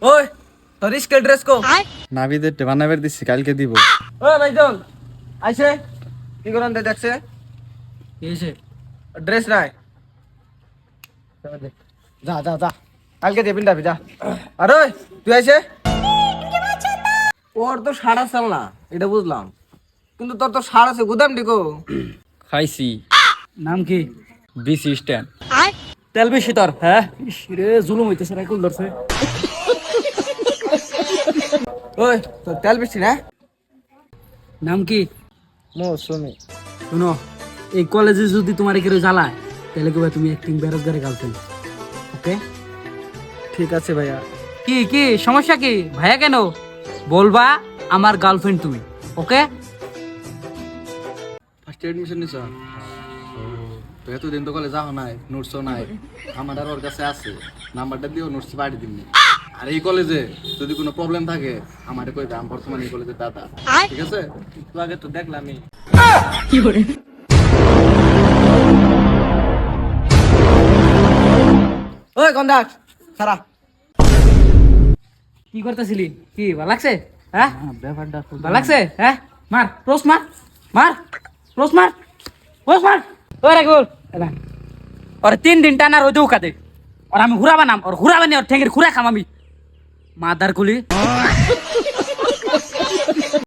ওই তোর school dress কো? নাবিদের বানাবার দিচ্ছি, কালকে দিব। ও ভাইজন আইছে কি করেন দেখছে কি হয়েছে? ড্রেস নাই। যা যা যা। কালকে দিয়ে পিন্ডাবি যা। আরে তুই আইছে ওর তো সার আছে না, এটা বুঝলাম, কিন্তু তোর তো সার আছে গুদাম ডিকো। খাইছি নাম কি? BC stand. তেল বেশি তোর, হ্যাঁ? ইস রে, জুলুম হইতেছে, রাইকুল ধরছে। ওই তোর তেল বেশি না? নাম কি? মৌসুমি। শোনো, এই কলেজে যদি তোমার কেউ জ্বালায় তাহলে কবে তুমি অ্যাক্টিং বেরোজগারে গার্লফ্রেন্ড। ওকে? ঠিক আছে ভাইয়া। কি কি সমস্যা কি ভাইয়া? কেন বলবা আমার গার্লফ্রেন্ড তুমি। ওকে? ফার্স্ট এডমিশন নিছ তো? এতদিন তো কলেজ যাও নাই, নোটসও নাই। আমার আর ওর কাছে আছে, নাম্বারটা দিও, নোটস পাঠিয়ে দিবনি। আর এই কলেজে যদি কোনো প্রবলেম থাকে আমারে কইবে, আমি বর্তমানে এই কলেজের দাদা। ঠিক আছে? তো আগে তো দেখলামই। ওই কন্ডাক সারা কি করতেছিলি? কি ভালো লাগছে? হ্যাঁ, ব্যাপারটা ভালো লাগছে? হ্যাঁ, মার প্রোস, মার মার প্রোস, মার প্রোস, মার। ওই রাখুল, ওর 3 দিন টানা রোদে উকাতে, ওর আমি ঘুরা বানাম, ওর ঘুরা বানিয়ে ওর ঠেঙ্গের ঘুরা খাম আমি। মাদার কুলি।